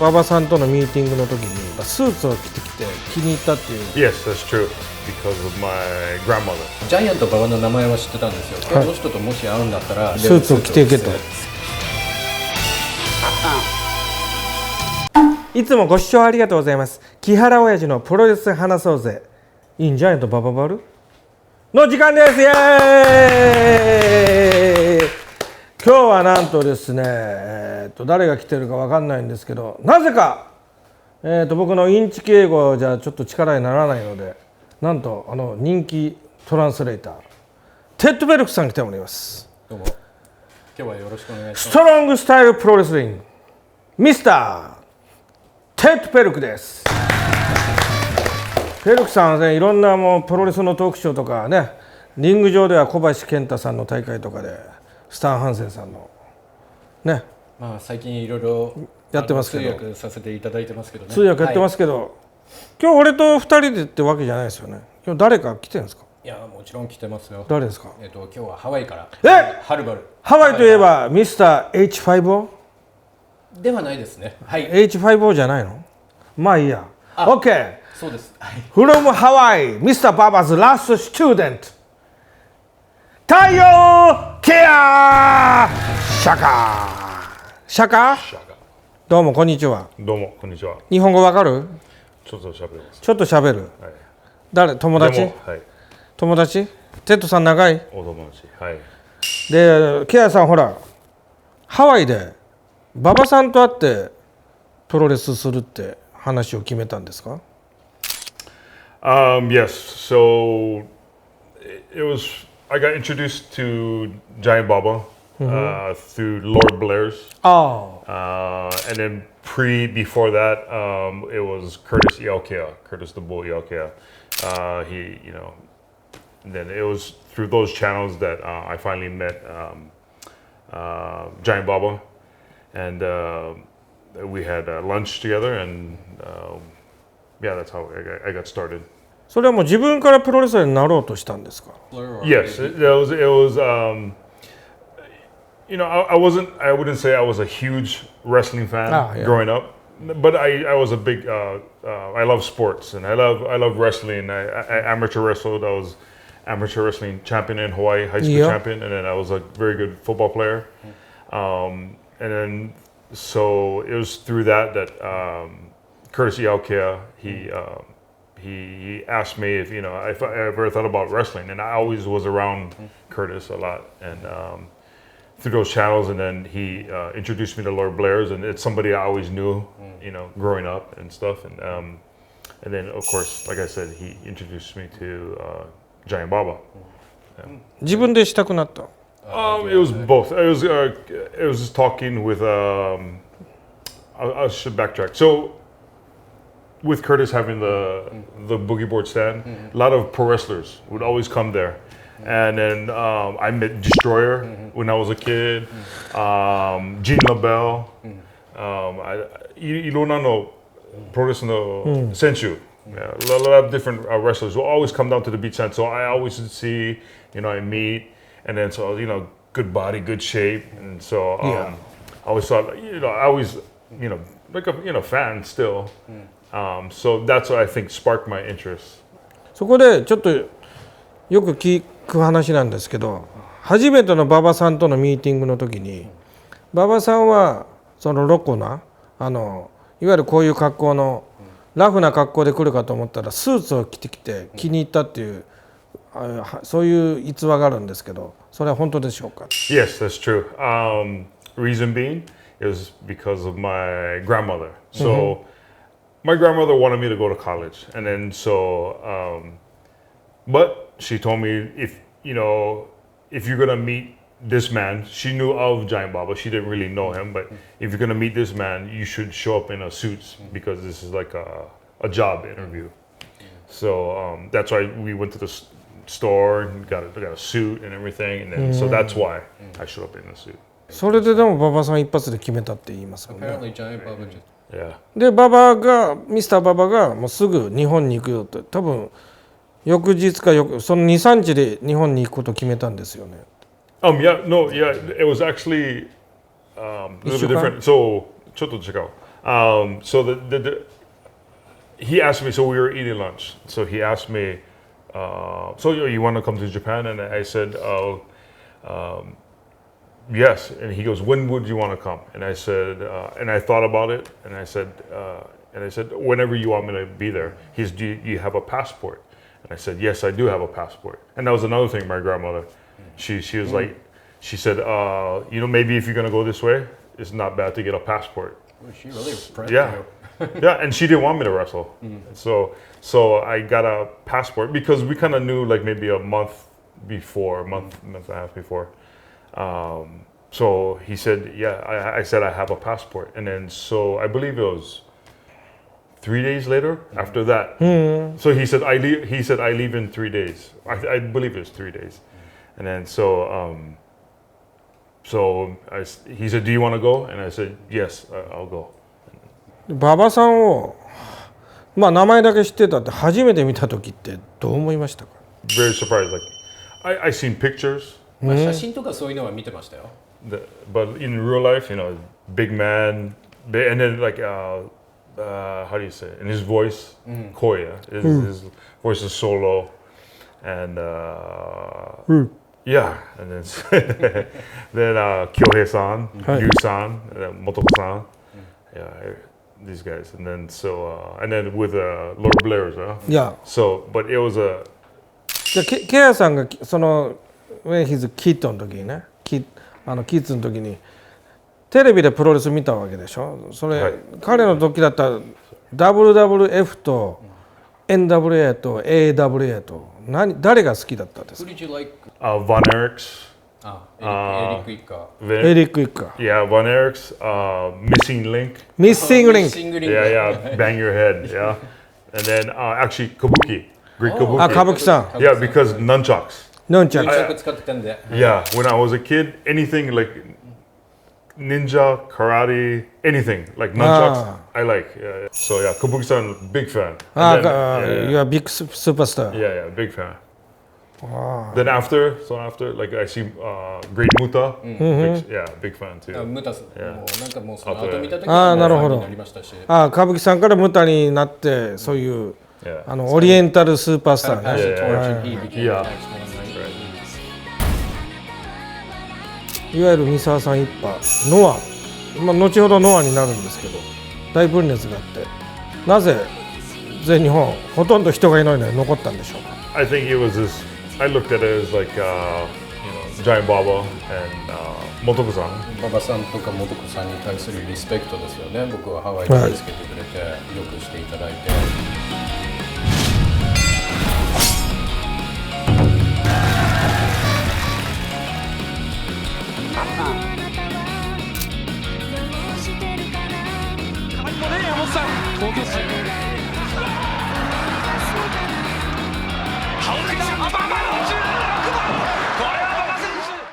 馬場さんとのミーティングの時にスーツを着てきて気に入ったっていう。 Yes, that's true. Because of my grandmother. ジャイアント馬場の名前は知ってたんですよ。この人ともし会うんだったらスーツを着ていけと。いつもご視聴ありがとうございます。木原親父のプロレス話そうぜ in ジャイアント馬場バルの時間です。イエーイ。今日はなんとですね、誰が来てるか分かんないんですけど、なぜか、僕のインチキ英語じゃちょっと力にならないので、なんと人気トランスレーターテッドベルクさん来ております。どうも。今日はよろしくお願いします。ストロングスタイルプロレスリングミスターテッドベルクです。ベルクさんはね、いろんなもうプロレスのトークショーとかね、リング上では小林健太さんの大会とかでスタン・ハンセンさんのね、まあ最近いろいろやってますけど、通訳させていただいてますけどね。通訳やってますけど、はい、今日俺と2人でってわけじゃないですよね。今日誰か来てるんですか？いや、もちろん来てますよ。誰ですか？今日はハワイから。はるばる。ハワイといえばミスター H5O？ ではないですね。はい。H5O じゃないの？まあいいや。OK。そうです。はい。From Hawaii, Mr. Baba's last student。太陽ケアシャカシャカ。どうもこんにちは。どうもこんにちは。日本語わかる？ちょっと喋ります。ちょっと喋る。はい、誰？友達？はい。友達？テッドさん長い？お友達。はい。で、ケアさんほらハワイで馬場さんと会ってプロレスするって話を決めたんですか？Yes. So it was. I got introduced to Giant Baba through Lord Blair's. Oh. And then before that, it was Curtis Curtis the Bull Ialkea. And then it was through those channels that I finally met Giant Baba, and we had lunch together, and yeah, that's how I got started. それはもう自分からプロレスラーになろうとしたんですか？ Yes, it was. I wouldn't say I was a huge wrestling fan growing up, but I was a big. I love sports, and I love wrestling. I amateur wrestled. I was amateur wrestling champion in Hawaii, high school champion, and then I was a very good football player. And then so it was through that Curtis Ialkea, he asked me if I ever thought about wrestling, and I always was around Curtis a lot, and through those channels, and then he introduced me to Lord Blair's, and it's somebody I always knew, growing up and stuff, and then of course, like I said, he introduced me to Giant Baba. Yeah. 自分でしたくなった。It was both. It was just talking with. I should backtrack. So, with Curtis having the boogie board stand, a lot of pro wrestlers would always come there, and then I met Destroyer when I was a kid. Jin Labelle. いろんなのプロレスの選手. Yeah, a lot of different wrestlers will always come down to the beach sand. So I always would see, I meet, and then so good body, good shape, and so I always thought, I always, like a fan still. So that's what I think sparked my interest. そこでちょっとよく聞く話なんですけど、初めての馬場さんとのミーティングの時に、馬場さんはそのロコないわゆるこういう格好のラフな格好で来るかと思ったらスーツを着てきて気に入ったっていうそういう逸話があるんですけど、それは本当でしょうか？ Yes, that's true. Reason being is because of my grandmother. So my grandmother wanted me to go to college, and then but she told me if you're gonna meet this man, she knew of Giant Baba. She didn't really know him, but if you're gonna meet this man, you should show up in a suit because this is like a job interview. So that's why we went to the store and got a suit and everything, and then so that's why I showed up in a suit. それででも馬場さん一発で決めたって言いますもんね。Apparently Giant Baba just. Yeah. で馬場がミスター馬場がもうすぐ日本に行くよって多分翌日かその 2,3 日で日本に行くことを決めたんですよね。Yeah, no, yeah, it was actually a little bit different. So, ちょっと違う。So he asked me. So we were eating lunch. So he asked me, "So you want to come to Japan?" And I said, "Yes." And he goes, "When would you want to come?" And I said, and I thought about it, and I said, "Whenever you want me to be there." He's, "Do you have a passport?" And I said, "Yes, I do have a passport." And that was another thing. My grandmother, she was like, she said, maybe if you're gonna go this way, it's not bad to get a passport. She really impressed Yeah. you. Yeah, and she didn't want me to wrestle. So I got a passport because we kind of knew like maybe a month and a half before. So he said, yeah, I said I have a passport. And then so I believe it was 3 days later after that. So he said, I leave in 3 days. I believe it was 3 days. And then he said, "Do you want to go?" And I said, "Yes, I'll go." 馬場さんを名前だけ知ってたって初めて見た時ってどう思いましたか？ Very surprised. Like I seen pictures, 写真とかそういうのは見てましたよ。 but in real life, big man, and then like how do you say it? In his voice, Koya, his voice is so low, and yeah, and then Kyohei-san, Yu-san, Motoko-san, yeah, these guys, and then with Lord Blair's, Yeah. So, but it was a. じゃあケアさんがそのwhen he's a kidの時にね、キッズの時にテレビでプロレス見たわけでしょ。それ、はい、彼の時だったら WWF と NWA と AWA と誰が好きだったんですか？ Who did you like? Von Erichs. エリック一家。エリック一家。Yeah, Von Erichs. Missing Link. Missing Link. Yeah, bang your head. Yeah, and then actually Kabuki. Great Kabuki. あ、歌舞伎さん。Yeah, because nunchucks. Yeah, when I was a kid, anything like ninja, karate, anything like nunchucks, I like. Yeah. So yeah, Kabuki-san, big fan. You are big superstar. Yeah, big fan. Then after, like I see Great Muta, big fan too. ムタさん、もうなんかもうその後見た時になるほど。なりましたし。歌舞伎さんからムタになってそういうオリエンタルスーパースターね。いわゆる三沢さん一派ノア、後ほどノアになるんですけど大分裂があってなぜ全日本ほとんど人がいないのに残ったんでしょうか？ I think it was this. I looked at it as like Giant Baba and Motoko-san. 馬場さんとか元子さんに対するリスペクトですよね。僕はハワイで見つけてくれて、よくしていただいて。山本さん、東京